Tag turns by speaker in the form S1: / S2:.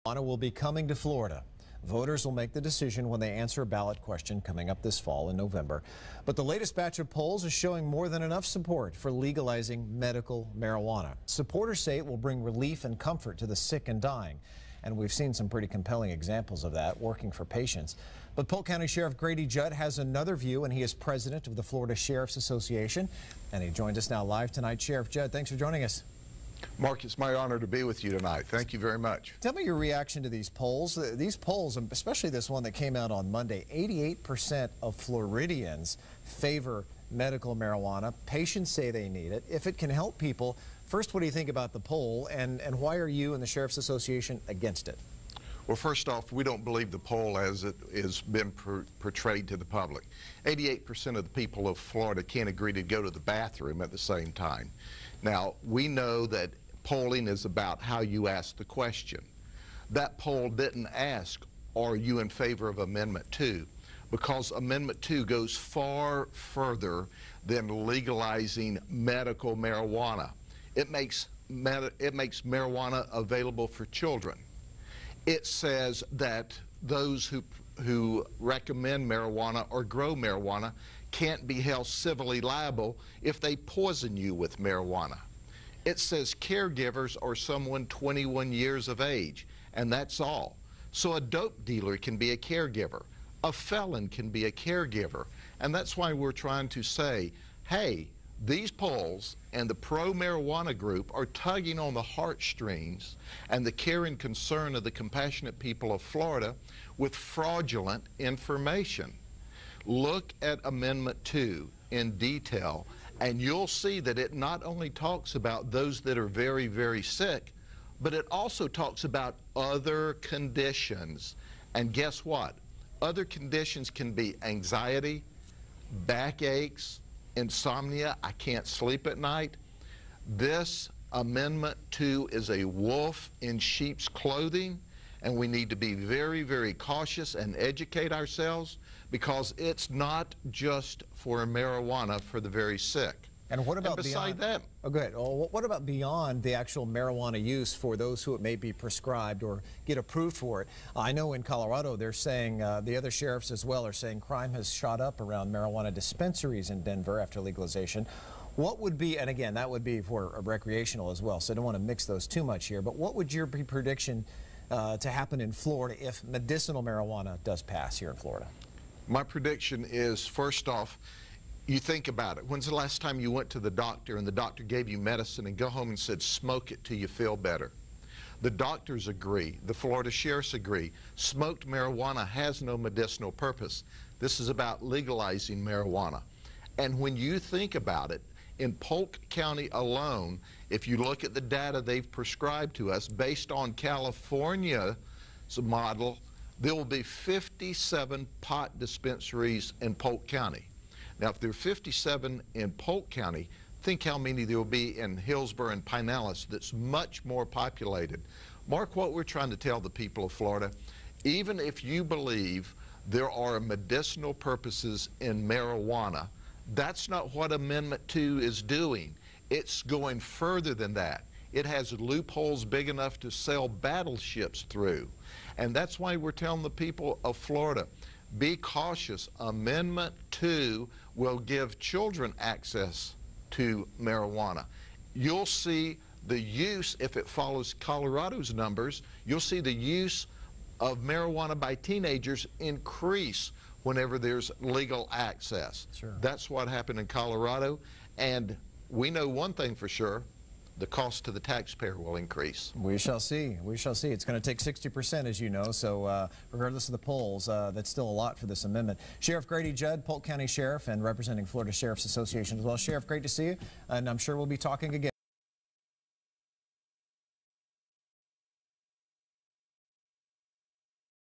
S1: Marijuana will be coming to Florida. Voters will make the decision when they answer a ballot question coming up this fall in November. But the latest batch of polls is showing more than enough support for legalizing medical marijuana. Supporters say it will bring relief and comfort to the sick and dying. And we've seen some pretty compelling examples of that working for patients. But Polk County Sheriff Grady Judd has another view, and he is president of the Florida Sheriff's Association. And he joins us now live tonight. Sheriff Judd, thanks for joining us.
S2: Mark, it's my honor to be with you tonight. Thank you very much.
S1: Tell me your reaction to these polls. These polls, especially this one that came out on Monday, 88% of Floridians favor medical marijuana. Patients say they need it. If it can help people, first, what do you think about the poll, and why are you and the Sheriff's Association against it?
S2: Well, first off, we don't believe the poll as it has been portrayed to the public. 88% of the people of Florida can't agree to go to the bathroom at the same time. Now, we know that polling is about how you ask the question. That poll didn't ask, are you in favor of Amendment 2? Because Amendment 2 goes far further than legalizing medical marijuana. It makes marijuana available for children. It says that those who recommend marijuana or grow marijuana can't be held civilly liable if they poison you with marijuana. It says caregivers or someone 21 years of age, and that's all. So a dope dealer can be a caregiver. A felon can be a caregiver. And that's why we're trying to say, hey, these polls and the pro-marijuana group are tugging on the heartstrings and the care and concern of the compassionate people of Florida with fraudulent information. Look at Amendment 2 in detail, and you'll see that it not only talks about those that are very, very sick, but it also talks about other conditions. And guess what? Other conditions can be anxiety, backaches, insomnia, I can't sleep at night. This Amendment 2 is a wolf in sheep's clothing, and we need to be very, very cautious and educate ourselves, because it's not just for marijuana for the very sick.
S1: And what about
S2: beside
S1: beyond
S2: that?
S1: Oh, good. Well, what about beyond the actual marijuana use for those who it may be prescribed or get approved for it? I know in Colorado they're saying, the other sheriffs as well are saying crime has shot up around marijuana dispensaries in Denver after legalization. What would be, and again, that would be for recreational as well, so I don't want to mix those too much here, but what would your prediction to happen in Florida if medicinal marijuana does pass here in Florida?
S2: My prediction is, first off, you think about it. When's the last time you went to the doctor and the doctor gave you medicine and go home and said, smoke it till you feel better? The doctors agree. The Florida sheriffs agree. Smoked marijuana has no medicinal purpose. This is about legalizing marijuana. And when you think about it, in Polk County alone, if you look at the data they've prescribed to us based on California's model, there will be 57 pot dispensaries in Polk County. Now, if there are 57 in Polk County, think how many there will be in Hillsborough and Pinellas that's much more populated. Mark, what we're trying to tell the people of Florida, even if you believe there are medicinal purposes in marijuana, that's not what Amendment 2 is doing. It's going further than that. It has loopholes big enough to sail battleships through. And that's why we're telling the people of Florida, be cautious. Amendment 2 will give children access to marijuana. You'll see the use, if it follows Colorado's numbers, you'll see the use of marijuana by teenagers increase whenever there's legal access.
S1: Sure.
S2: That's what happened in Colorado, and we know one thing for sure, the cost to the taxpayer will increase.
S1: We shall see. We shall see. It's going to take 60%, as you know, so regardless of the polls, that's still a lot for this amendment. Sheriff Grady Judd, Polk County Sheriff, and representing Florida Sheriff's Association as well. Sheriff, great to see you, and I'm sure we'll be talking again.